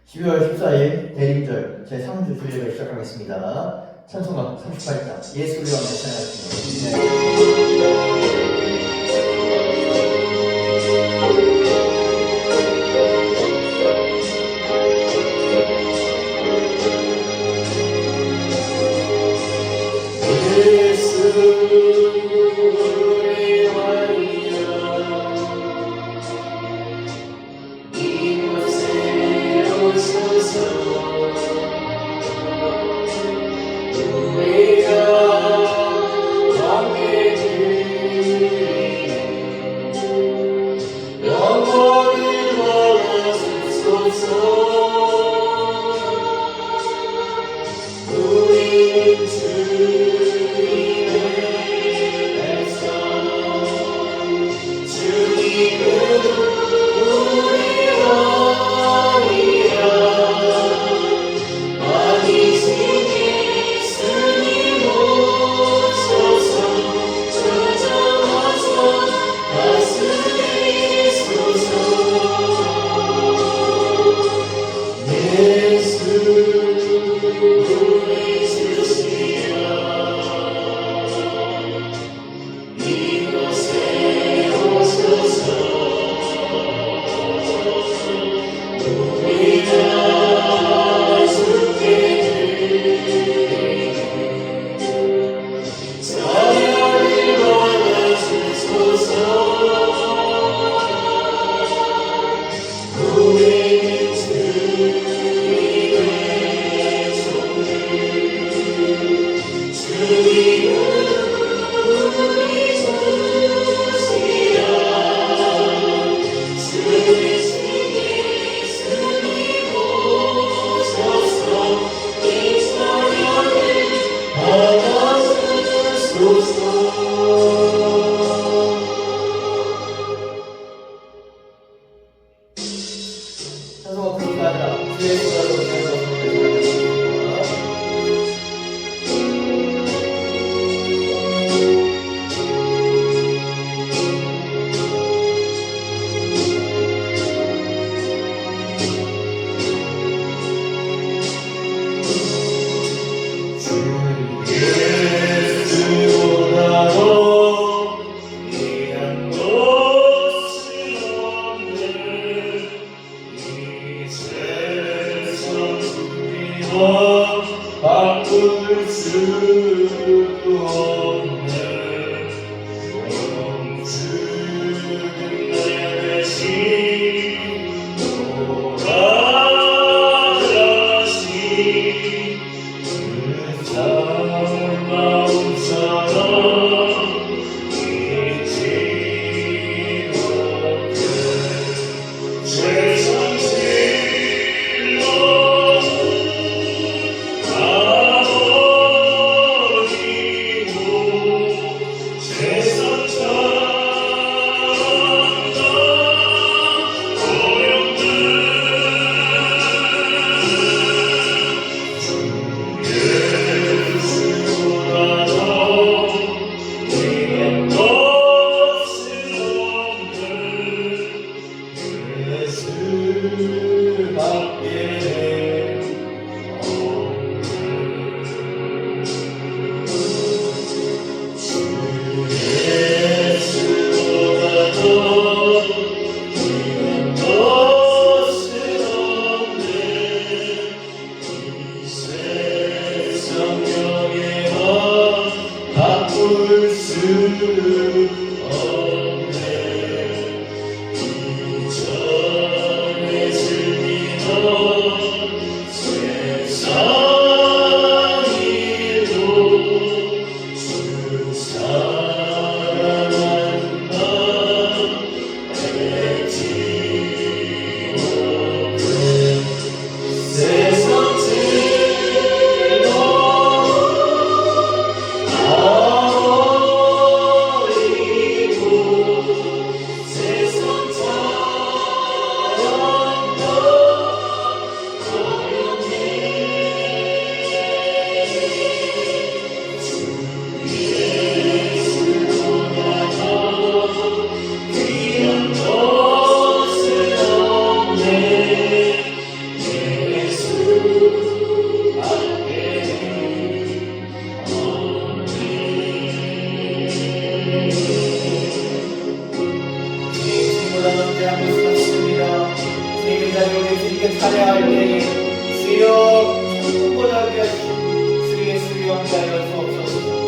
12월 14일 대림절 제3주 주일을 시작하겠습니다. 찬송가 38장 예수를 위한 찬양하시는 주 자리로 예수님께 찬양할 때에 주여 천국보다 귀하신 주 예수의 왕자여 주옵소서.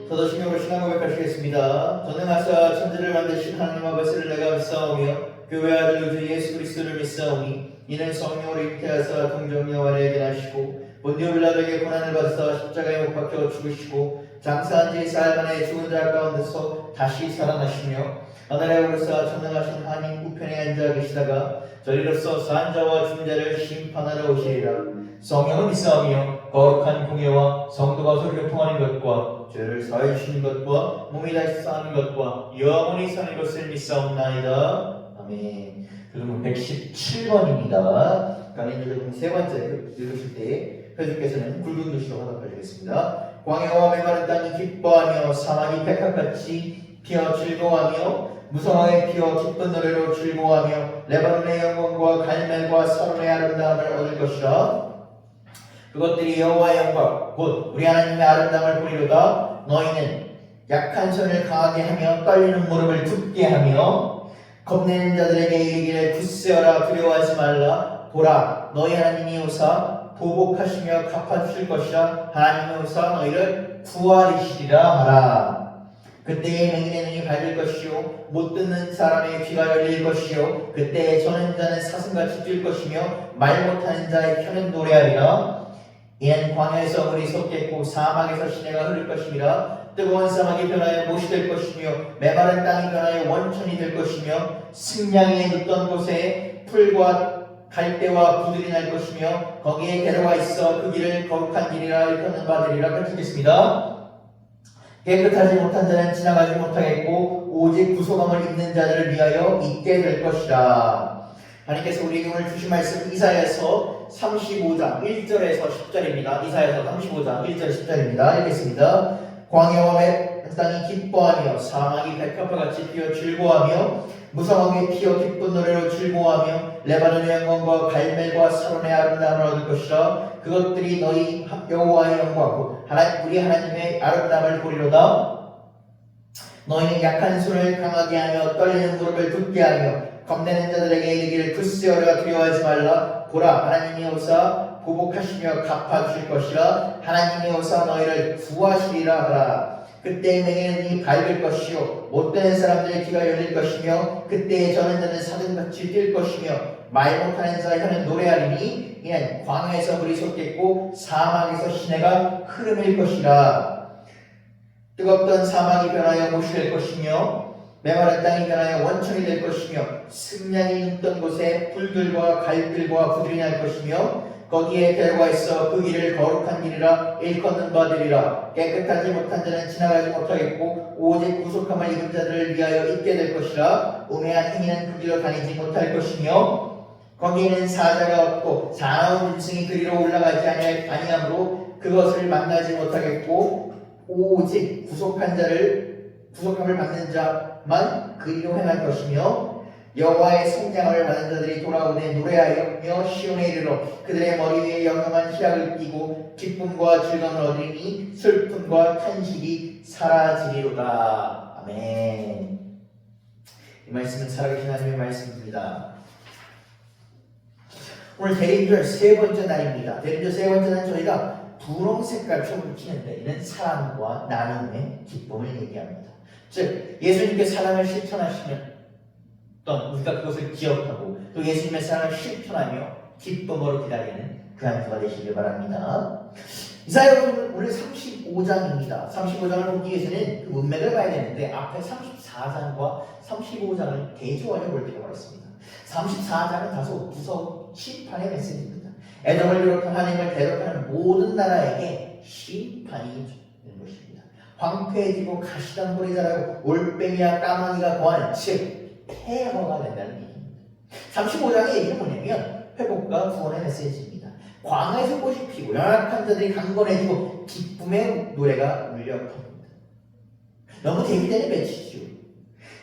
저도 신명으로 신앙 고백하시겠습니다. 전능하사 천지를 만드신 하나님 아버지를 내가 믿사오며 교회 아들 주 예수 그리스도를 믿사오니 이는 성령으로 잉태하사 동정녀 아래에게 나시고 본디오 빌라도에게 고난을 받으사 십자가에 못 박혀 죽으시고 장사한 지 4일 만에 죽은 자 가운데서 다시 살아나시며 하늘에 오르사 전능하신 하나님 우편에 앉아 계시다가 저리로서 산 자와 죽은 자를 심판하러 오시리라. 성령을 믿사오며 거룩한 공예와 성도가 소리를 통하는 것과 죄를 사해 주시는 것과 몸이 다시 사는 것과 영원히 사는 것을 믿사옵나이다. 아멘. 교도문 117번입니다. 강인조금 세 번째 읽으실 때 회주께서는 굵은 글씨로 화답하시겠습니다. 광야와 메마른 땅이 기뻐하며 사막이 백합같이 피어 즐거워하며 무성하게 피어 기쁜 노래로 즐거워하며 레바논의 영광과 갈멜과 사론의 아름다움을 얻을 것이라. 그것들이 여호와의 영광 곧 우리 하나님의 아름다움을 보리로다. 너희는 약한 손을 강하게 하며 떨리는 무릎을 굳게 하며 겁내는 자들에게 이르기를 굳세어라 두려워하지 말라. 보라 너희 하나님이 오사 보복하시며 갚아주실 것이라. 하나님이 오사 너희를 구하리시리라 하라. 그때에 맹인의 눈이 밝을 것이요 못 듣는 사람의 귀가 열릴 것이요 그때에 저는 자는 사슴같이 뛸 것이며 말 못하는 자의 혀는 노래하리라. 이는 광야에서 물이 솟겠고 사막에서 시내가 흐를 것이니라. 뜨거운 사막이 변하여 못이 될 것이며 메마른 땅이 변하여 원천이 될 것이며 승냥이 눕던 곳에 풀과 갈대와 부들이 날 것이며 거기에 개로가 있어 그 길을 거룩한 길이라 일컫는 바되리라. 같이 읽겠습니다. 깨끗하지 못한 자는 지나가지 못하겠고 오직 구속함을 입는 자들을 위하여 있게 될 것이라. 하나님께서 우리에게 오늘 주신 말씀 이사야서 35장 1절에서 10절입니다. 이사야서 35장 1절 10절입니다. 읽겠습니다. 광야와 땅이 기뻐하며 사막이 백합화같이 피어 즐거워하며 무성하게 피어 기쁜 노래로 즐거워하며 레바논의 영광과 갈멜과 사론의 아름다움을 얻을 것이라. 그것들이 너희 여호와의 영광 우리 하나님의 아름다움을 보리로다. 너희는 약한 손을 강하게 하며 떨리는 무릎을 굳게 하며 겁내는 자들에게 이르기를 굳세어라 두려워하지 말라. 보라 하나님이 오사 보복하시며 갚아주실 것이라. 하나님이 오사 너희를 구하시리라 하라. 그때에 맹인의 눈이 밝을 것이요 못되는 사람들의 귀가 열릴 것이며 그때에 저는 자는 사슴같이 뛸 것이며 말 못하는 자의 혀는 노래하리니 이는 광야에서 물이 솟겠고 사막에서 시내가 흐름일 것이라. 뜨겁던 사막이 변하여 못이 될 것이며 메마른 땅이 변하여 원천이 될 것이며 승냥이 눕던 곳에 풀들과 갈들과 부들이 날 것이며 거기에 개로가 있어 그 길을 거룩한 길이라 일컫는 바되리라. 깨끗하지 못한 자는 지나가지 못하겠고 오직 구속함을 입은 자들을 위하여 있게 될 것이라. 우매한 행위는 그 길로 다니지 못할 것이며 거기에는 사자가 없고 사나운 짐승이 그리로 올라가지 아니하므로 그것을 만나지 못하겠고 오직 구속함을 받는 자만 그리로 행할 것이며 여호와의 성장을 받은 자들이 돌아오되 노래하여 시온에 이르러 그들의 머리 위에 영영한 희락을 띠고 기쁨과 즐거움을 얻으리니 슬픔과 탄식이 사라지리로다. 아멘. 이 말씀은 살아계신 하나님의 말씀입니다. 오늘 대림절 세 번째 날입니다. 대림절 세 번째 날은 저희가 분홍 색깔 촛불을 켜는데 이는 사랑과 나눔의 기쁨을 얘기합니다. 즉 예수님께 사랑을 실천하시면 우리가 그것을 기억하고 또 예수님의 사랑을 실천하며 기쁨으로 기다리는 그 한 주가 되시길 바랍니다. 이사야 오늘 35장입니다. 35장을 보기 위해서는 그 문맥을 봐야 되는데 앞에 34장과 35장을 대조하여 볼 필요가 있습니다. 34장은 다소 무서운 심판의 메시지입니다. 에돔을 비롯한 하나님을 대적하는 모든 나라에게 심판이 있는 것입니다. 황폐해지고 가시덤불이 자라고 올빼미와 까마귀가 거하는 즉 폐허가 된다는 얘기입니다. 35장의 얘기는 뭐냐면 회복과 구원의 메시지입니다. 광야에서 꽃이 피고 연약한 자들이 강건해지고 기쁨의 노래가 울려 퍼집니다. 너무 대비되는 메시지죠.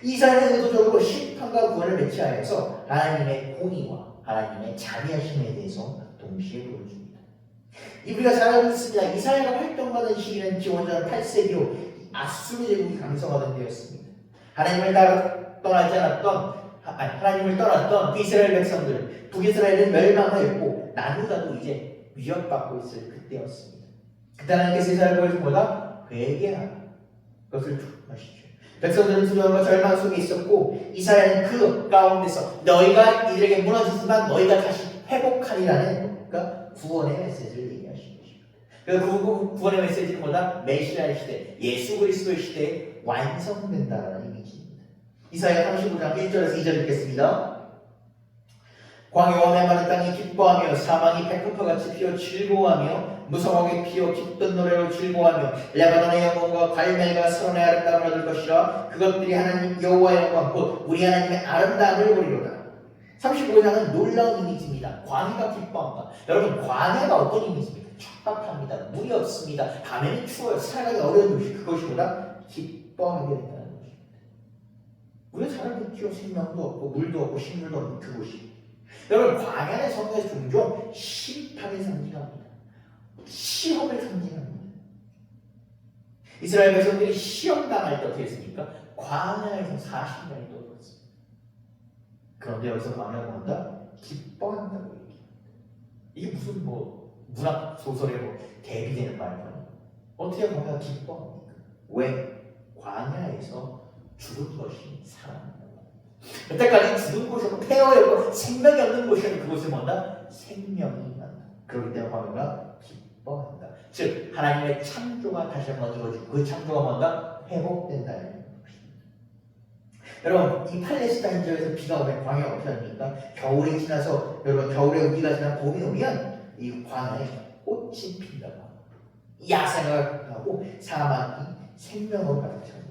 이사야는 의도적으로 심판과 구원을 매치하여서 하나님의 공의와 하나님의 자비하심에 대해서 동시에 보여줍니다. 우리가 잘 알고 있습니다. 이사야가 활동하던 시기는 기원전 8세기로 아수르 제국이 강성하던 때였습니다. 하나님을 떠났던 이스라엘 백성들, 북이스라엘은 멸망하였고 나누다도 이제 위협받고 있을 그때였습니다. 그때 하나님께서 이스라엘 백성보다 회개하라 것을 촉구하시죠. 백성들은 두려움과 절망 속에 있었고 이스라엘은 그 가운데서 너희가 이들에게 무너지지만 너희가 다시 회복하리라는 구원의 메시지를 얘기하신 것입니다. 그 구원의 메시지는 뭐다? 메시아의 시대, 예수 그리스도의 시대에 완성된다라는 이미지입니다. 이사야 35장 1절에서 2절 읽겠습니다. 광야와 메마른 땅이 기뻐하며 사망이 백합화같이 피어 즐거워하며 무성하게 피어 기쁜 노래로 즐거워하며 레바논의 영광과 갈멜과 서론의 아름다움을 얻을 것이라. 그것들이 하나님 여호와의 영광 곧 우리 하나님의 아름다움을 보리로다. 35장은 놀라운 이미지입니다. 광야가 기뻐한다. 여러분 광야가 어떤 이미지입니까? 척박합니다. 물이 없습니다. 밤에는 추워요. 살아가기 어려운 곳이 그것이보다 기뻐하게 된다는 것입니다. 우리가 잘 알고 있죠. 생명도 없고 물도 없고 식물도 없는 그곳이. 여러분 광야의 성경에서 종종 심판을 상징합니다. 시험을 상징합니다. 이스라엘 백성들이 시험당할 때 어떻게 했습니까? 광야에서 40년이 떠들었습니다. 그런데 여기서 광야가 뭔가 기뻐한다고 얘기합니다. 이게 무슨 문학 소설에 대비되는 말이에요. 어떻게 광야가 기뻐합니까? 왜? 광야에서 죽은 것이 살아난다. 여태까지 죽은 곳이고 폐허였고 생명이 없는 곳이었는데 그곳에 뭔가 생명이 난다. 그렇기 때문에 광야가 기뻐한다. 즉 하나님의 창조가 다시 한번 이루어지고 그 창조가 뭔가 회복된다는 것입니다. 여러분 이 팔레스타인 지역에서 비가 오면 광야가 어떻게 합니까? 겨울이 지나서 여러분 겨울에 우기가 지나 봄이 오면 이 광야에 꽃이 핀다고 합니다. 야생을 하고 사막이 생명으로 가득 찹니다.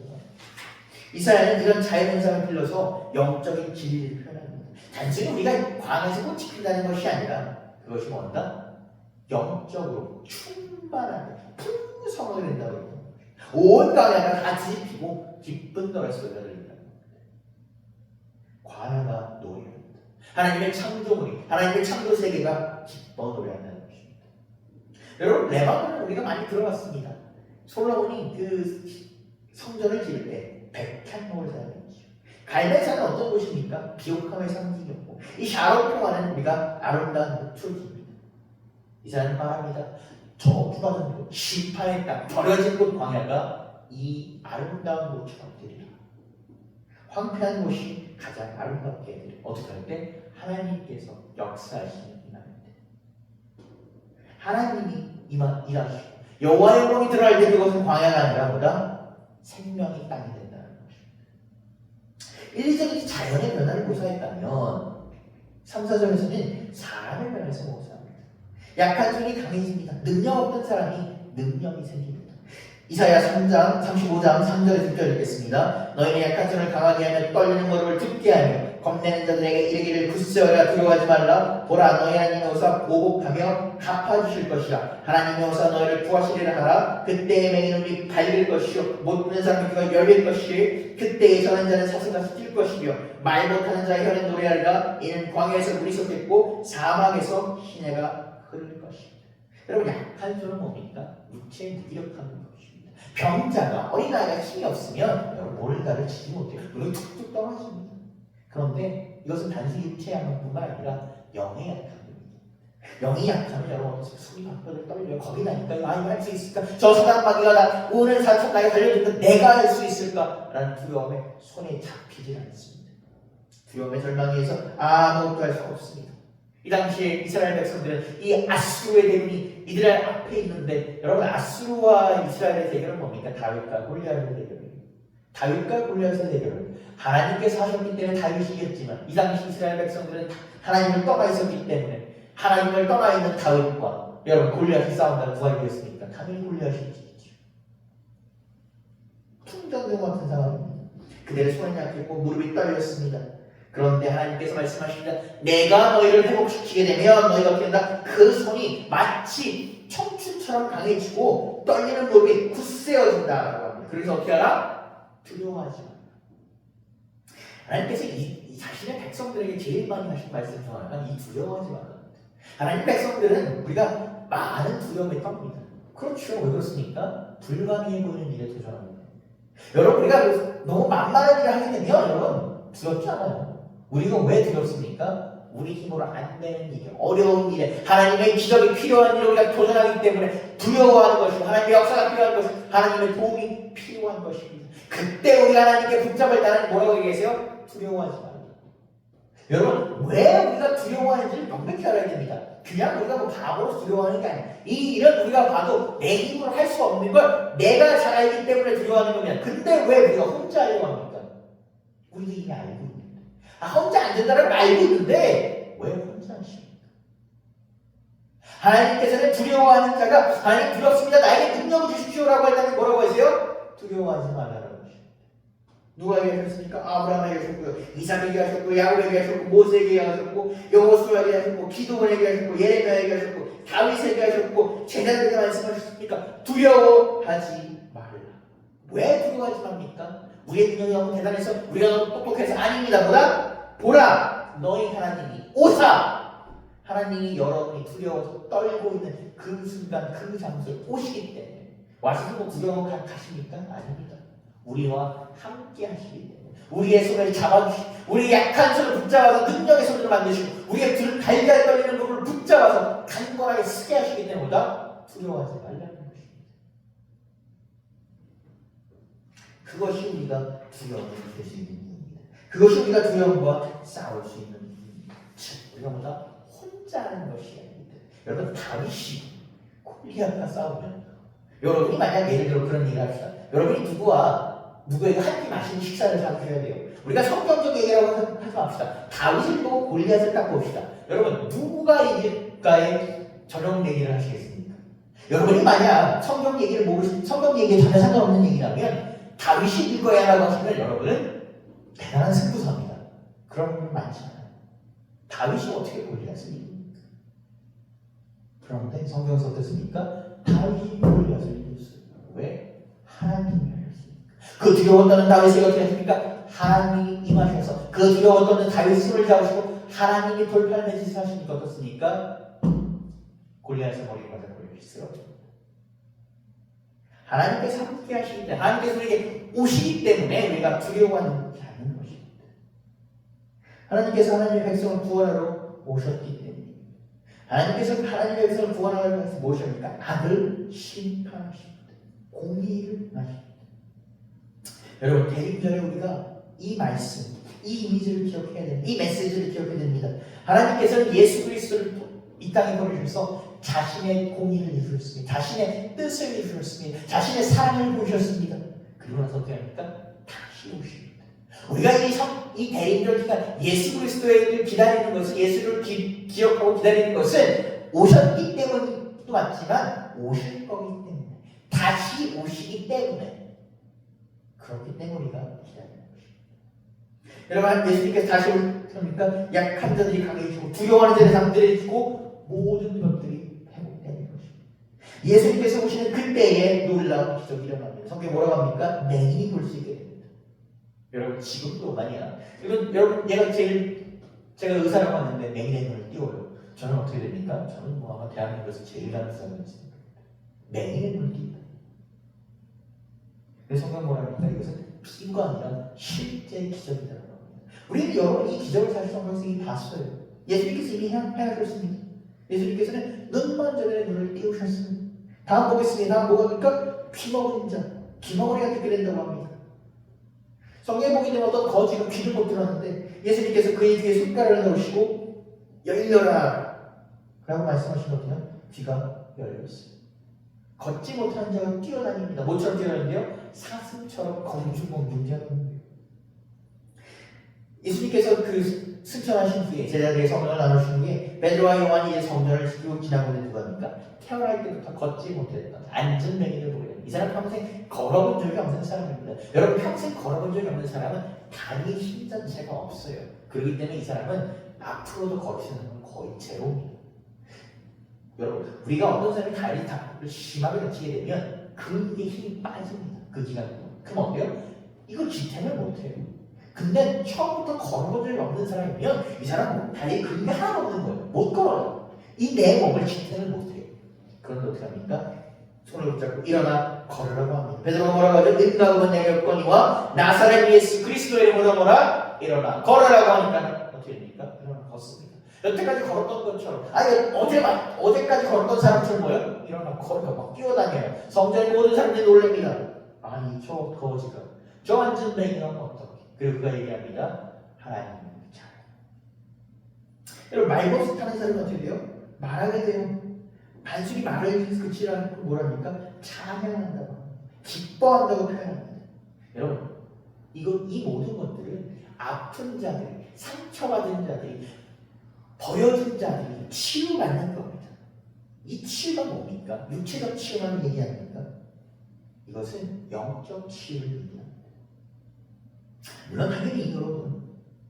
이사야는 이런 자연현상을 빌려서 영적인 진리를 표현합니다. 단순히 우리가 광야에서 꽃이 핀다는 것이 아니라 그것이 뭔가 영적으로 충만한 풍성하게 된다고 합니다. 온 광야가 다 뒤집히고 기쁜 노래 소리가 들린다는 겁니다. 광야가 노래합니다. 하나님의 창조물이, 하나님의 창조 세계가 기뻐 노래한다는 것입니다. 여러분 레바논을 우리가 많이 들어봤습니다. 솔로몬이 그 성전을 지을 때 백향목을 사용했죠. 갈멜산은 어떤 곳입니까? 비옥함의 상징이었고 이 샤론 평화는 우리가 아름다운 목초지입니다. 이사야는 말합니다. 저 누가 전 심판의 땅 버려진 곳 광야가 이 아름다운 곳처럼 되리라. 황폐한 곳이 가장 아름답게 되리라. 어떻게 할 때? 하나님께서 역사하시는 이날 때 하나님이 일하시고 여호와의 영광이 드러날 때 그것은 광야가 아니라 뭐다? 생명의 땅이 된다는 것입니다. 일리적인 자연의 변화를 모사했다면 3, 4절에서는 사람의 변화에서 모사합니다. 약한 손이 강해집니다. 능력 없는 사람이 능력이 생깁니다. 이사야 3장 35장 3절에 6절 읽겠습니다. 너희는 약한 손을 강하게 하며 떨리는 무릎을 굳게 하며 겁내는 자들에게 이르기를 굳세어라 두려워하지 말라 보라 너희 하나님 여호와가 보복하며 갚아주실 것이라 하나님 여호와 너희를 구하시리라 하라 그때의 맹인은 우리 밝을 것이요 못 듣는 사람의 귀가 열릴 것이요 그때에 전한 자는 사슴같이 뛸 것이며 말 못하는 자의 혀는 노래하리라 이는 광야에서 물이 솟겠고 사막에서 시내가 흐를 것이다. 여러분 약한 소는 뭡니까? 육체의 무기력함인 것입니다. 병자가 어린아이가 힘이 없으면 여러분 뭔가를 치지 못해요. 물이 툭툭 떨어집니다. 그런데 이것은 단순히 육체의 약함뿐만 아니라 영의 약함입니다. 영이 약하면 여러분 손이 발바닥 떨려요. 겁이 나니까 이거 할 수 있을까? 저 사단마귀가 나 오늘 사천 나에 달려들면 내가 할 수 있을까? 라는 두려움에 손에 잡히질 않습니다. 두려움의 절망에서 아무것도 할 수 없습니다. 이 당시에 이스라엘 백성들은 이 아수르의 대군이 이들 앞에 있는데 여러분 아수르와 이스라엘의 대결은 뭡니까? 다윗과 골리앗의 대결이에요. 다윗과 골리앗의 대결은 하나님께서 하셨기 때문에 다윗이 이겼지만 이 당시 이스라엘 백성들은 하나님을 떠나 있었기 때문에 하나님을 떠나 있는 다윗과 여러분 골리앗이 싸운다는 누가 이겼습니까? 당연히 골리앗이 이겼죠. 풍전등 같은 상황입니다. 그들의 손이 약했고 무릎이 떨렸습니다. 그런데 하나님께서 말씀하십니다. 내가 너희를 회복시키게 되면 너희가 어떻게 한다? 그 손이 마치 청춘처럼 강해지고 떨리는 무릎이 굳세어진다라고 합니다. 그래서 어떻게 하라? 두려워하지 마. 하나님께서 이 자신의 백성들에게 제일 많이 하신 말씀이 뭐냐면 이 두려워하지 말라. 하나님 백성들은 우리가 많은 두려움에 떱니다. 그렇죠. 왜 그렇습니까? 불가능해 보이는 일에 도전합니다. 여러분 우리가 너무 만만한 일을 하게 되면 여러분 두렵지 않아요. 우리가 왜 두렵습니까? 우리 힘으로 안 되는 일, 어려운 일에 하나님의 기적이 필요한 일을 우리가 도전하기 때문에 두려워하는 것이고 하나님의 역사가 필요한 것이고 하나님의 도움이 필요한 것입니다. 그때 우리가 하나님께 붙잡을 때는 뭐라고 얘기하세요? 두려워하지 말라. 여러분 왜 우리가 두려워하는지를 명백히 알아야 됩니다. 그냥 우리가 뭐 바보로 두려워하는 게 아니에요. 이 일은 우리가 봐도 내 힘으로 할 수 없는 걸 내가 잘 알기 때문에 두려워하는 겁니다. 근데 왜 우리가 혼자 하려고 합니까? 우리도 이미 알고 있는데 혼자 안 된다는 걸 알고 있는데 왜 혼자 하십니까? 하나님께서는 두려워하는 자가 하나님 두렵습니다. 나에게 능력을 주십시오라고 할 때는 뭐라고 하세요? 두려워하지 말라라고 하십니다. 누가 얘기하셨습니까? 아브라함에게 하셨고요, 이삭에게 하셨고, 야곱에게 하셨고, 모세에게 하셨고, 여호수아에게 하셨고, 기도원에게 하셨고, 예레미야에게 하셨고, 다윗에게 하셨고, 제자들에게 말씀하셨습니까? 두려워하지 말라. 왜 두려워하지 맙니까? 우리의 능력이 너무 대단해서 우리가 너무 똑똑해서 아닙니다. 보라 너희 하나님이 오사 하나님이 여러분이 두려워서 떨고 있는 그 순간 그 장소에 오시기 때문에 와서 뭐 구경하고 가십니까? 아닙니다. 우리와 함께 하시기 때문에 우리의 손을 잡아주시고 우리의 약한 손을 붙잡아서 능력의 손으로 만드시고 우리의 등 달걀 떨리는 부분을 붙잡아서 강건하게 쓰게 하시기 때문에 두려워하지 말라는 것입니다. 그것이 우리가 두려움을 될 수 있는 이유입니다. 그것이 우리가 두려움과 싸울 수 있는 이유입니다. 즉 우리가 뭐다? 혼자 하는 것이 아닙니다. 여러분 다윗이 골리앗과 싸우면 여러분이 만약 예를 들어 그런 얘기를 합시다. 여러분이 누구에게 한 끼 맛있는 식사를 사주셔야 돼요. 우리가 성경적 얘기라고 해서 합시다. 다윗을 보고 골리앗을 딱 봅시다. 여러분 누구가 이길까의 저녁 얘기를 하시겠습니까? 여러분이 만약 성경 얘기에 전혀 상관없는 얘기라면 다윗이 이길 거야라고 하시면 여러분은 대단한 승부사입니다. 그런 분 많지 않아요. 다윗이 어떻게 골리앗을 이깁니까? 그런데 성경에서 어떻습니까? 다윗이 골리앗을 이겼어요. 왜? 하나님이 하셨습니까? 그 두려웠다는 다윗이 어떻게 했습니까? 하나님이 임하셔서 그 두려웠다는 다윗의 손을 잡으시고 하나님이 돌팔 매짓을 하시니까 어떻습니까? 골리앗의 머리를 맞아 골리앗이 쓰러집니다. 하나님께서 함께 하시기 때문에 하나님께서 우리에게 오시기 때문에 우리가 두려워하지 않는 것입니다. 하나님께서 하나님의 백성을 구원하러 오셨기 때문에 하나님께서 하나님의 백성을 구원하러 위해서 무엇입니까? 악을 심판하십니다. 공의를 하십니다. 여러분 대림절에 우리가 이 말씀, 이 이미지를 기억해야 됩니다. 이 메시지를 기억해야 됩니다. 하나님께서는 예수 그리스도를 이 땅에 보내주셔서 자신의 공의를 이루셨습니다. 자신의 뜻을 이루셨습니다. 자신의 사랑을 보셨습니다. 그리고 나서 어떻게 합니까? 다시 오십니다. 우리가 이 대림절 기간 예수 그리스도를 기다리는 것은 예수를 기억하고 기다리는 것은 오셨기 때문도 맞지만 오실 거기 때문에 다시 오시기 때문에 그렇기 때문에 우리가 기다리는 것입니다. 여러분 예수님께서 다시 오십니까? 약한 자들이 강해지고 두려워하는 자들이 담대해지고 모든 것들이 회복되는 것입니다. 예수님께서 오시는 그때에 놀라운 기적이 일어납니다. 성경에 뭐라고 합니까? 맹인이 볼 수 있게 됩니다. 여러분 지금도 만약 여러분 제가 의사라고 하는데 맹인의 눈을 띄워요. 저는 어떻게 됩니까? 저는 뭐 아마 대한민국에서 제일 잘하는 사람이었습니다. 맹인의 눈을 띈다. 그래서 성경 뭐라 합니까? 이것은 비유가 아니라 실제 기적이라고 합니다. 우리는 여러분 이 기적을 사실 성경에서 이미 봤어요. 예수님께서 이미 행하셨습니다. 예수님께서는 눈만 전에 눈을 띄우셨습니다. 다음 보겠습니다. 다음 뭐가 합니까? 피먹은 자, 귀머거리가 듣게 된다고 합니다. 성경에 보게 되면 어떤 거지가 귀를 못 들었는데 예수님께서 그의 귀에 손가락을 넣으시고 열려라 라고 말씀하신 것처럼 귀가 열렸어요. 걷지 못하는 자가 뛰어다닙니다. 뭐처럼 뛰어다니는데요? 사슴처럼 검중검중하는 예수님께서 그 승천하신 후에 제자들에게 성전을 나누신 후에 베드로와 요한이 이제 성전을 지키고 지나고 있는 누가 합니까? 태어날 때부터 걷지 못했던 앉은 맹인을 보게 됩니다. 이 사람 평생 걸어본 적이 없는 사람입니다. 여러분 평생 걸어본 적이 없는 사람은 다리에 힘 자체가 없어요. 그렇기 때문에 이 사람은 앞으로도 걸으시는 건 거의 제로입니다. 여러분 우리가 어떤 사람이 다리 다리를 심하게 다치게 되면 그게 힘이 빠집니다. 그 기간 동안. 그럼 어때요? 이거 지탱을 못해요. 근데 처음부터 걸어본 적이 없는 사람이면 이 사람은 다리에 근육이 하나도 없는 거예요. 못 걸어요. 이 내 몸을 지탱을 못해요. 그런데 어떻게 합니까? 손을 붙잡고 일어나 걸으라고 합니다. 베드로가 뭐라고 하죠? 능가금은 내게 없거니와 나사렛 예수 그리스도의 이름으로 뭐라? 일어나 걸으라고 하니까 어떻게 됩니까? 일어나 걷습니다. 여태까지 걸었던 것처럼 아니 어제까지 걸었던 사람처럼 뭐예요? 일어나 걸어가 막 뛰어다녀요. 성전의 모든 사람들이 놀랍니다. 아니 저 거지가 저 앉은 맹인은 어떻게? 그리고 그가 얘기합니다. 하나님을 잘. 여러분 말버스 타는 사람은 어떻게 돼요? 말하게 돼요. 단순히 말을 그치라는 뭐랍니까? 찬양한다고 합니다. 기뻐한다고 표현합니다. 여러분 이 모든 것들은 아픈 자들이 상처받은 자들이 버려진 자들이 치유받는 겁니다. 이 치유가 뭡니까? 육체적 치유만 얘기합니까? 이것은 영적 치유를 얘기합니다. 물론 당연히 여러분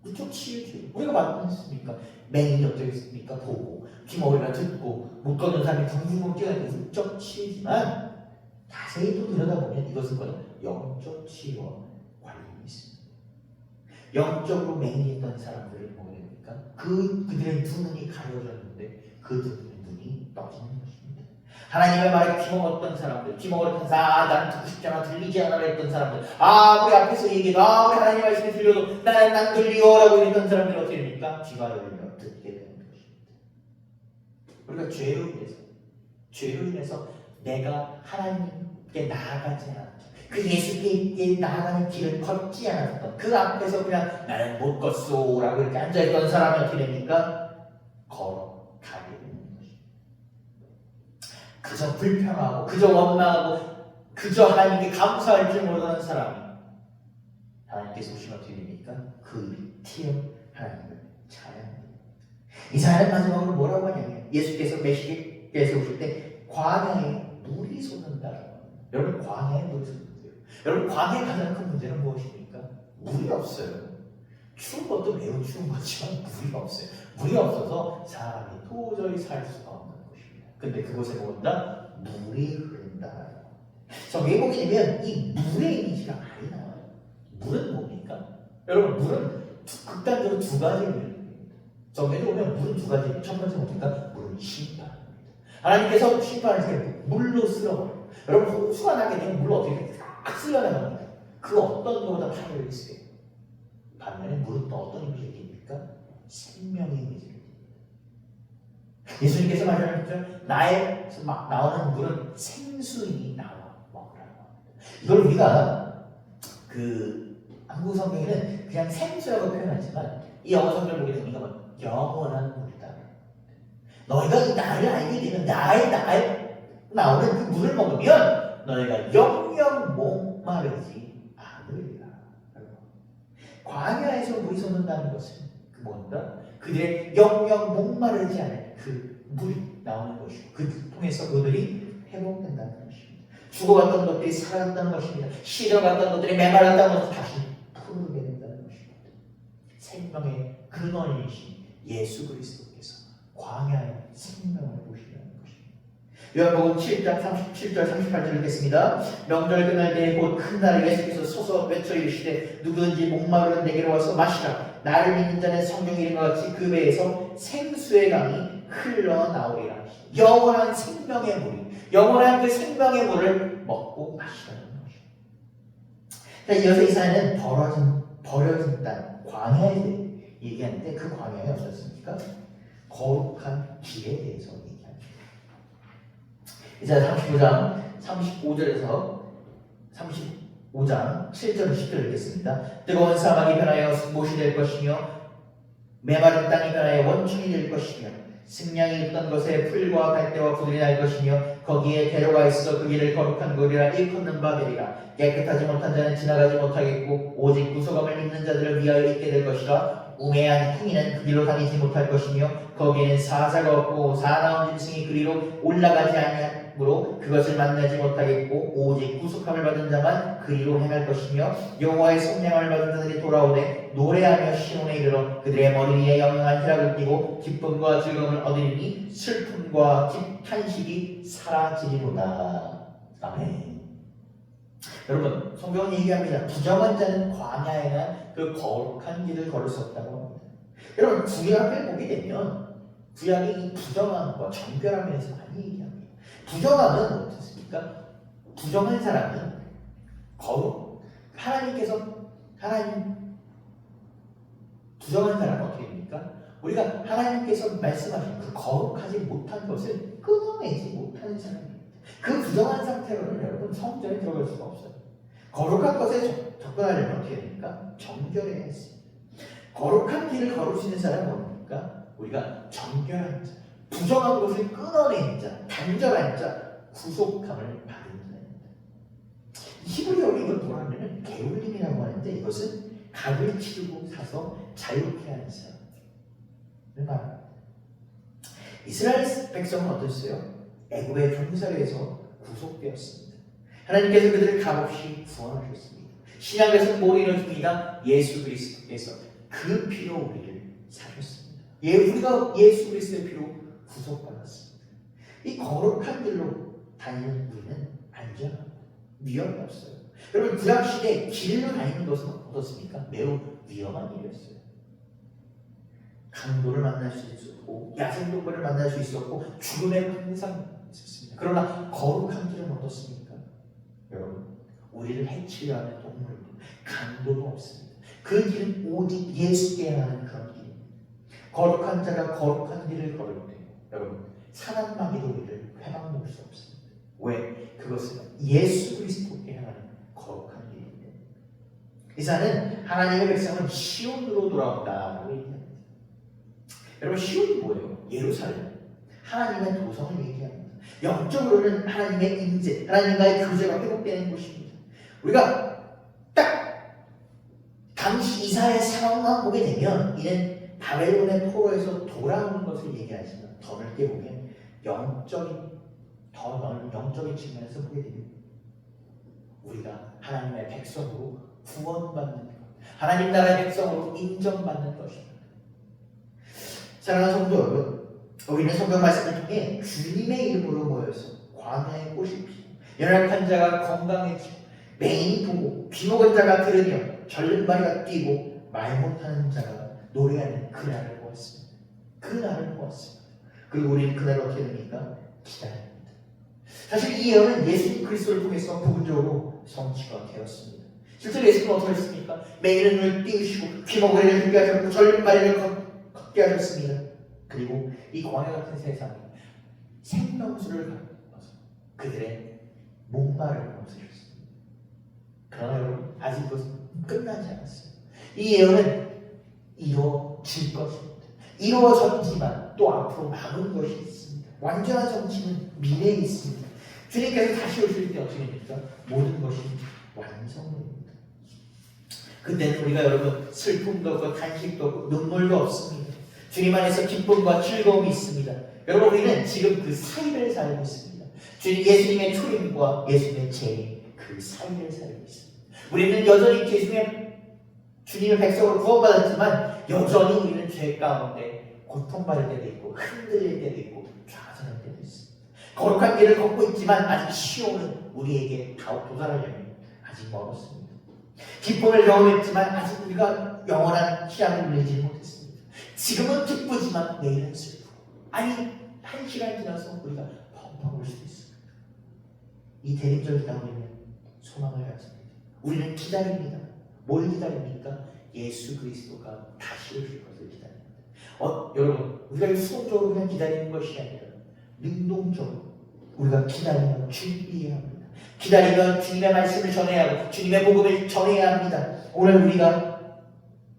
그쪽 치유죠. 우리가 맞습니까? 맹인이 어떻겠습니까? 보고 귀머리가 듣고 못 걷는 사람이 둥둥둥 뛰어다니는 육적 치유지만 자세히 또 들여다보면 이것은 거는 영적 치유와 관련이 있습니다. 영적으로 맹인했던 사람들을 뭐가 됩니까? 그들의 두 눈이 가려졌는데 그들의 눈이 떠지는 것입니다. 하나님의 말에 귀먹었던 사람들, 귀먹었던 나는 듣고 싶지 않아 들리지 않아 했던 사람들, 우리 앞에서 얘기해도 우리 하나님 말씀이 들려도 난 들리오라고 했던 사람들이 어떻게 됩니까? 귀가 열려 듣게 되는 것입니다. 우리가 죄로 인해서 내가 하나님께 나아가지 않았던 그 예수께 나아가는 길을 걷지 않았던 그 앞에서 그냥 나는 못 걷소라고 이렇게 앉아있던 사람이 어떻게 됩니까? 걸어가게 되는 것입니다. 그저 불평하고 그저 원망하고 그저 하나님께 감사할 줄 모르는 사람이 하나님께서 오시면 어떻게 됩니까? 그 입이 튀어 하나님을 찬양합니다. 이 사람은 마지막으로 뭐라고 하냐면 예수께서 메시아께서 오실 때 광야에 물이 솟는다라고 합니다. 여러분 광야에 물이 솟는데요. 여러분 광야의 가장 큰 문제는 무엇입니까? 물이 없어요. 추운 것도 매우 추운 거지만 물이 없어요. 물이 없어서 사람이 도저히 살 수가 없는 것입니다. 근데 그곳에 온다 물이 흐른다. 성경에 보게 되면 이 물의 이미지가 많이 나와요. 물은 뭡니까? 여러분 물은 극단적으로 두 가지 의미입니다. 성경에 보면 물은 두 가지. 첫 번째 뭡니까? 물은 심판입니다. 하나님께서 심판을 때 물로 쓸어버려요. 여러분 홍수가 나게 되면 물로 어떻게 딱 쓸어나갑니다. 그 어떤 것보다 파멸이 있어요. 반면에 물은 또 어떤 이미지를 띱니까? 생명의 이미지를 띱니다. 예수님께서 말씀하셨죠? 나에서 막 나오는 물은 생수이니 나와 먹으라고 합니다. 이걸 우리가 한국 성경에는 그냥 생수라고 표현하지만 이 영어 성경을 보게 되면 이거 영원한 물이다. 너희가 이 나를 알게 되면 나에 나오는 그 물을 먹으면 너희가 영영 목마르지 않으리라. 광야에서 물이 솟는다는 것은 뭔가 그들의 영영 목마르지 않을 그 물이 나오는 것이고 그 통해서 그들이 회복된다는 것입니다. 죽어갔던 것들이 살아난다는 것입니다. 시들어갔던 것들이 메말랐다는 것을 다시 푸르게 된다는 것입니다. 생명의 근원이신 예수 그리스도께서 광야의 생명을 보시라는 것입니다. 요한복음 7장 37절 38절 읽겠습니다. 명절 그날 때에 곧 큰 날에 예수께서 서서 외쳐 이르시되 누구든지 목마르는 내게로 와서 마시라. 나를 믿는 자는 성경 이름과 같이 그 배에서 생수의 강이 흘러나오리라. 영원한 생명의 물이, 영원한 그 생명의 물을 먹고 마시라는 것입니다. 자, 이어서 이사야는 버려진 땅, 광야에 대해 얘기하는데 그 광야에 어떻습니까? 거룩한 길에 대해서 얘기합니다. 이사야 35장 35절에서 35장 7절 10절 읽겠습니다. 뜨거운 사막이 변하여 못이 될 것이며 메마른 땅이 변하여 원천이 될 것이며 승냥이 있던 것에 풀과 갈대와 부들이 날 것이며 거기에 대로가 있어 그 길을 거룩한 거리라 일컫는 바 되리라. 깨끗하지 못한 자는 지나가지 못하겠고 오직 구속함을 입는 자들을 위하여 있게 될 것이라. 우매한 행위는 그 길로 다니지 못할 것이며 거기에는 사자가 없고 사나운 짐승이 그리로 올라가지 아니하므로 그것을 만나지 못하겠고 오직 구속함을 받은 자만 그리로 행할 것이며 여호와의 성령을 받은 자들이 돌아오되 노래하며 시온에 이르러 그들의 머리 위에 영영한 희락을 띠고 기쁨과 즐거움을 얻으리니 슬픔과 탄식이 사라지리로다. 아멘. 여러분, 성경은 얘기합니다. 부정한 자는 광야에나 그 거룩한 길을 걸을 수 없다고 합니다. 여러분, 구약을 보게 되면 구약이 이 부정함과 정결함에 대해서 많이 얘기합니다. 부정함은 어떻습니까? 부정한 사람은 부정한 사람은 어떻게 됩니까? 우리가 하나님께서 말씀하신 그 거룩하지 못한 것을 끊어내지 못하는 사람입니다. 그 부정한 상태로는 여러분 성전에 들어갈 수가 없어요. 거룩한 것에 접근하려면 어떻게 됩니까? 정결해야 했습니다. 거룩한 길을 걸을 수 있는 사람은 뭡니까? 우리가 정결한 자, 부정한 것을 끊어낸 자, 단절한 자, 구속함을 받은 자입니다. 히브리어로 이걸 뭐라면 게울림이라고 하는데 이것은 값을 치르고 사서 자유케 하는 사람을 말합니다. 이스라엘 백성은 어땠어요? 애굽의 종살이에서 구속되었습니다. 하나님께서 그들을 값없이 구원하셨습니다. 신약에서 뭘 이루었습니다? 예수 그리스도께서 그 피로 우리를 사셨습니다. 우리가 예수 그리스도의 피로 구속받았습니다. 이 거룩한 길로 다니는 우리는 안전합니다. 위험이 없어요. 여러분, 구약시대 길로 다니는 것은 어떻습니까? 매우 위험한 일이었어요. 강도를 만날 수 있었고 야생동물을 만날 수 있었고 죽음의 환상이 있었습니다. 그러나 거룩한 길은 어떻습니까? 여러분, 우리를 해치려 하는 동물도 강도도 없습니다. 그 길은 오직 예수께 향하는 그런 길입니다. 거룩한 자가 거룩한 길을 걸을 때 여러분, 사단마귀도 우리를 회방놓을 수 없습니다. 왜? 그것은 예수 그리스도께 향하는 거룩한 길입니다. 이사는 하나님의 백성은 시온으로 돌아온다라고 얘기합니다. 여러분, 시온이 뭐예요? 예루살렘, 하나님의 도성을 얘기합니다. 영적으로는 하나님의 임재, 하나님과의 교제가 회복되는 곳입니다. 우리가 딱 당시 이사야의 상황만 보게 되면 이는 바벨론의 포로에서 돌아오는 것을 얘기하지만 더 넓게 보면 더 넓은 영적인 측면에서 보게 됩니다. 우리가 하나님의 백성으로 구원받는 것, 하나님 나라의 백성으로 인정받는 것입니다. 사랑하는 성도 여러분, 우리는 성경 말씀을 통해 주님의 이름으로 모여서 광야의 꽃이 피고 연약한 자가 건강해지고 맹인이 보고 귀먹은 자가 들으며 절름발이가 뛰고 말 못하는 자가 노래하는 그날을 보았습니다. 그날을 보았습니다. 그리고 우리는 그날 어떻게 됩니까? 기다립니다. 사실 이 예언은 예수 그리스도를 통해서 부분적으로 성취가 되었습니다. 실제로 예수님은 어떻게 하셨습니까? 맹인의 눈을 띄우시고 귀먹은 이를 하셨고 절름발이를 걷게 하셨습니다. 그리고 이 광야 같은 세상에 생명수를 가져서 그들의 목마름을 없애셨습니다. 그러나 여러분, 아직 그것은 끝나지 않았어요. 이 예언은 이루어질 것입니다. 이루어졌지만 또 앞으로 남은 것이 있습니다. 완전한 정치는 미래에 있습니다. 주님께서 다시 오실 때 어떻게 됩니까? 모든 것이 완성됩니다. 그때는 우리가 여러분 슬픔도 없고 탄식도 없고 눈물도 없습니다. 주님 안에서 기쁨과 즐거움이 있습니다. 여러분, 우리는 지금 그 사이를 살고 있습니다. 예수님의 초림과 예수님의 재림, 그 사이를 살고 있습니다. 우리는 여전히 예수님의 주님의 백성으로 구원받았지만 여전히 우리는 죄 가운데 고통받을 때도 있고 흔들릴 때도 있고 좌절할 때도 있습니다. 거룩한 길을 걷고 있지만 아직 시온은 우리에게 도달하려면 아직 멀었습니다. 기쁨을 경험했지만 아직 우리가 영원한 희락을 누리지 못했습니다. 지금은 기쁘지만 내일은 슬프고, 아니 한 시간 지나서 우리가 펑펑 울 수도 있습니다. 이 대립적이다 우리는 소망을 가집니다. 우리는 기다립니다. 뭘 기다립니까? 예수 그리스도가 다시 오실 것을 기다립니다. 여러분, 우리가 수동적으로 그냥 기다리는 것이 아니라 능동적으로 우리가 기다리며 준비해야 합니다. 기다리며 주님의 말씀을 전해야 하고 주님의 복음을 전해야 합니다. 오늘 우리가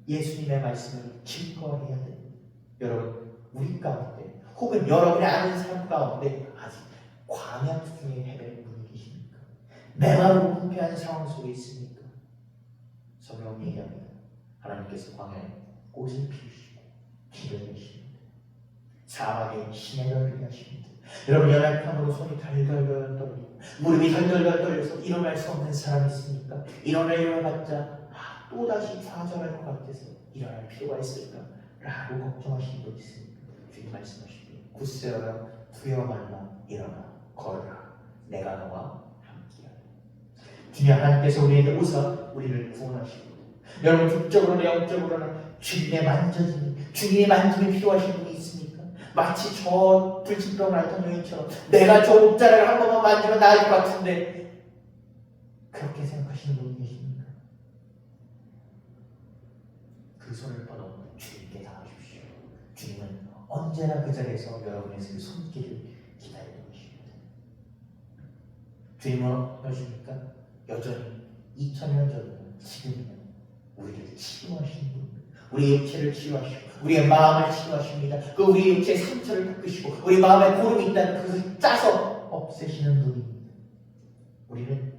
예수님의 말씀을 증거해야 됩니다. 여러분, 우리 가운데 혹은 여러분이 아는 사람 가운데 아직 광야 중에 헤매는 분이 계십니까? 메마르고 궁핍한 상황 속에 있습니까? 성경이 얘기합니다. 하나님께서 광야에 꽃을 피우시고 길을 내십니다. 사막에 시내를 하십니다. 여러분, 연약함으로 손이 덜덜덜 떨리고 무릎이 덜덜덜 떨려서 일어날 수 없는 사람이 있습니까? 일어나봤자 또다시 좌절할 것 같아서 일어날 필요가 있을까? 라고 걱정하시는 분 있습니까? 주님 말씀하시기를 굳세어라 두려워 말라 일어나 걸어라 내가 너와 함께하리. 주님 하나님께서 우리에게 오사 우리를 구원하시고, 여러분 극적으로나 영적으로나 주님의 만져짐이, 주님의 만짐이 필요하신 분이 있습니까? 마치 저 불치병을 앓던 여인처럼 내가 저 옷자락을 한 번만 만지면 나을 것 같은데, 그렇게 생각하시는 분이 계십니까? 그 손을 뻗어 주님께 닿아주십시오. 주님은 언제나 그 자리에서 여러분의 그 손길을 기다리는 것입니다. 주님은 어떠십니까? 여전히 2000년 전이나 지금이나 우리를 치유하시는 분입니다. 우리의 육체를 치유하시고 우리의 마음을 치유하십니다. 그 우리의 육체의 상처를 닦으시고 우리 마음에 고름이 있다는 그것을 짜서 없애시는 분입니다. 우리는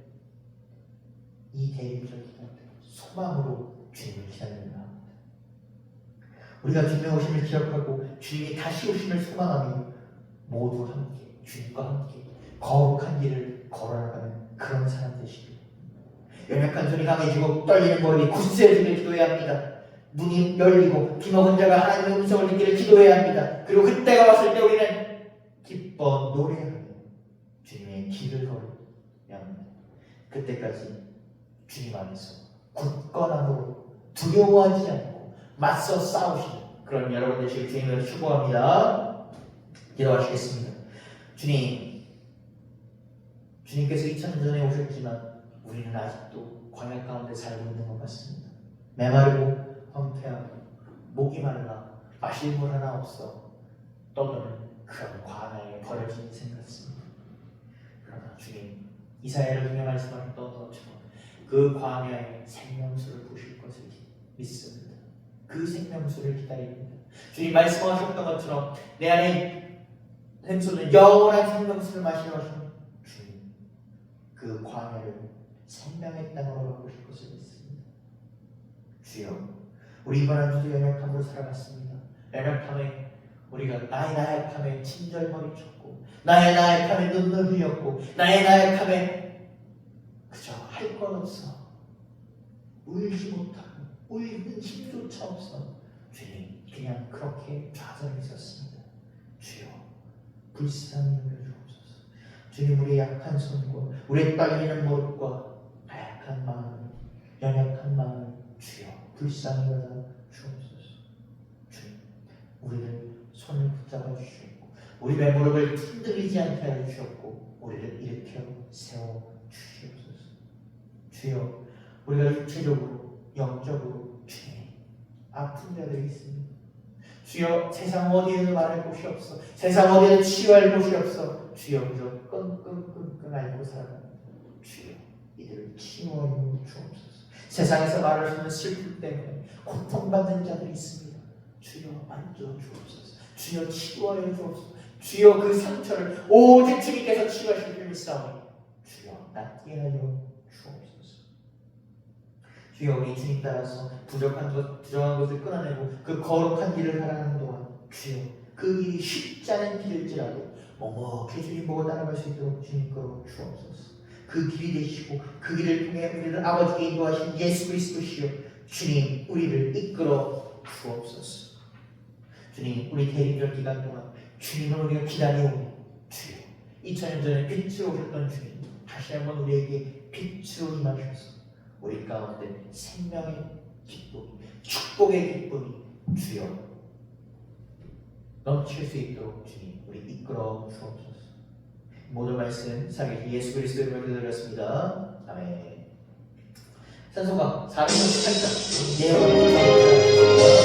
이 대립적인 소망으로 주님을 기다립니다. 우리가 주님의 오심을 기억하고 주님이 다시 오심을 소망하며 모두 함께 주님과 함께 거룩한 길을 걸어나가는 그런 사람 되시길, 연약한 손이 강해지고 떨리는 무릎이 굳세어지길 기도해야 합니다. 눈이 열리고 비먹은 자가 하나님의 음성을 듣기를 기도해야 합니다. 그리고 그때가 왔을 때 우리는 기뻐 노래하며 주님의 길을 걸어야 합니다. 그때까지 주님 안에서 굳건함으로 두려워하지 않고 맞서 싸우시는 그런 여러분 되시길 주님으로 축복합니다. 기도하시겠습니다. 주님께서 2000년 전에 오셨지만 우리는 아직도 광야 가운데 살고 있는 것 같습니다. 메마르고 황폐하고 목이 말라 마실 물 하나 없어 떠도는 그런 광야에 버려진 인생 같습니다. 그러나 주님, 이사야를 통해 말씀하셨던 것처럼 그 광야에 생명수를 부실 것을 믿습니다. 그 생명수를 기다립니다. 주님 말씀하셨던 것처럼 내 안에 샘솟는 영원한 생명수를 마시러 하시는 주님, 그 광야를 생명의 땅으로 바꾸실 것을 믿습니다. 주여, 우리 이번 한 주도 연약함으로 살아갔습니다. 연약함에 우리가 나의 나약함에 친절머리쳤고 나의 나약함에 눈물 흘렸고 나의 나약함에 그저 할 것 없어 울지 못하고 울는 힘조차 없어 주님 그냥 그렇게 좌절해 있었습니다. 주여, 불쌍히 여겨주옵소서. 주님, 우리의 약한 손과 우리의 떨리는 무릎과 나약한 마음, 연약한 마음을 주여 불쌍히 여겨 주옵소서. 주님, 우리를 손을 붙잡아 주시고 우리의 무릎을 흔들리지 않게 하여 주셨고 우리를 일으켜 세워 주시옵소서. 주여, 우리가 육체적으로 영적으로 주님 아픈 자들이 있습니다. 주여, 세상 어디에도 말할 곳이 없어, 세상 어디에도 치유할 곳이 없어. 주여, 그저 끙끙끙끙 앓고 살아갑니다. 주여, 이들을 치유하여 주옵소서. 세상에서 말할 수 없는 슬픔 때문에 고통받는 자들이 있습니다. 주여, 만져 주옵소서. 주여, 치유하여 주옵소서. 주여, 그 상처를 오직 주님께서 치유하실 줄 믿사오니 주여, 낫게 하여 주옵소서. 주여, 우리 주님 따라서 부정한 것을 끊어내고 그 거룩한 길을 살아가는 동안 주여, 그 길이 쉽지 않은 길일지라도 묵묵히 주님 보고 따라갈 수 있도록 주님 거로 주옵소서. 그 길이 되시고 그 길을 통해 우리를 아버지께 인도하신 예수 그리스도시여, 주님 우리를 이끌어 주옵소서. 주님 우리 대림절 기간 동안 주님을 우리가 기다려오며 주여 2000년 전에 빛으로 오셨던 주님 다시 한번 우리에게 빛으로 임하셔서 우리 가운데 생명의 기쁨, 축복의 기쁨이 주여 넘칠 수 있도록 주님 우리 이끌어 주옵소서. 모든 말씀 살아계신 예수 그리스도의 이름으로 기도드렸습니다. 아멘. 찬송가 438장 예언을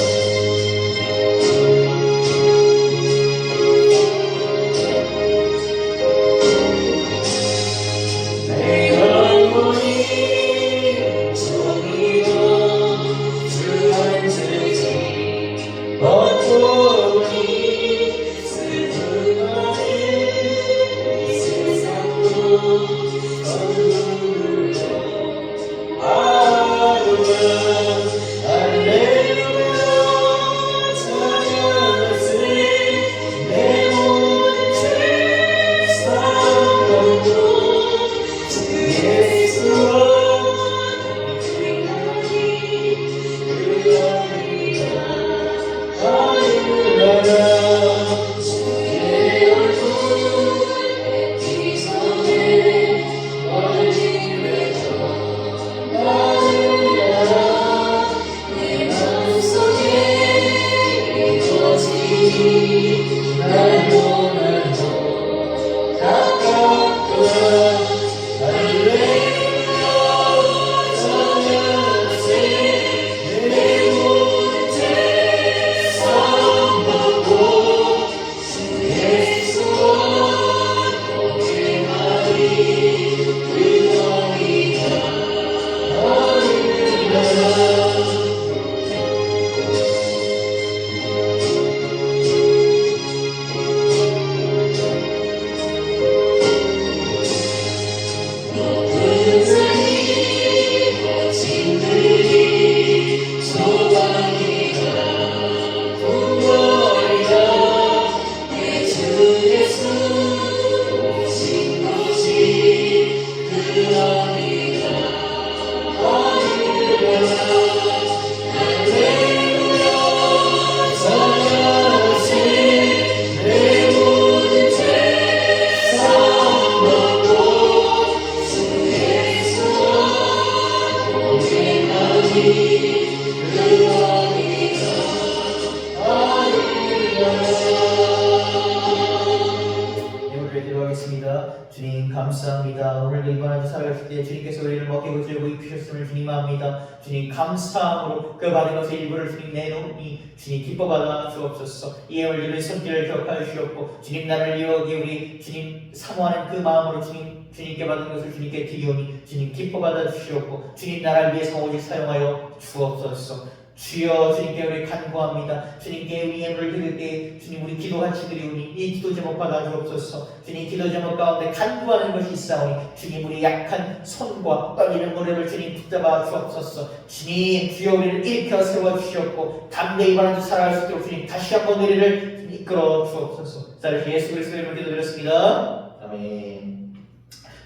감사합니다. 오늘도 이번 한 주 살아가실 때 주님께서 우리를 먹이고 줄고 입히셨음을 주님 압니다. 주님 감사함으로 그 받은 것의 일부를 주님 내놓으니 주님 기뻐받아 주옵소서. 이에 올리는 손길을 기억하여 주옵고 주님 나를 이루기 우리 주님 사모하는 그 마음으로 주님께 받은 것을 주님께 드리오니 주님 기뻐받아 주시옵고 주님 나라를 위해서 오직 사용하여 주옵소서. 주여 주님께 우리 간구합니다. 주님께 우리 예물을 드릴 때 주님 우리 기도같이 드리오니 이 기도 제목 받아 주옵소서. 주님 기도 제목 가운데 간구하는 것이 있사오니 주님 우리 약한 손과 떨리는 무릎을 주님 붙잡아 주옵소서. 주님 주여 우리를 일으켜 세워 주시옵고 담대히 바른 주 살아갈 수 있도록 주님 다시 한번 우리를 이끌어 주옵소서. 자 예수 그리스도의 이름으로 기도드렸습니다. 아멘.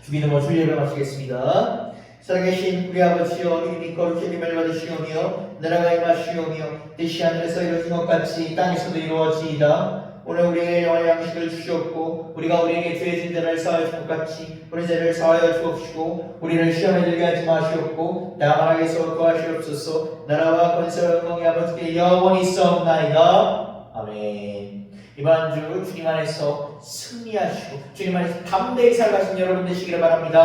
주기도모 주일을 마치겠습니다. 살아계신 우리 아버지여 이름이 거룩히 여김을 받으시오며 나라가 임하시오며 뜻이 하늘에서 이루어진 것 같이 땅에서도 이루어지이다. 오늘 우리에게 영원한 양식을 주시옵고 우리가 우리에게 죄진 자를 사하여 준 것 같이 우리 죄를 사하여 주옵시고 우리를 시험에 들게 하지 마시옵고 다만 악에서 구하시옵소서. 나라와 권세와 영광이 아버지께 영원히 있사옵나이다. 아멘. 이번 주 주님 안에서 승리하시고 주님 안에서 담대히 살아가신 여러분 되시기를 바랍니다.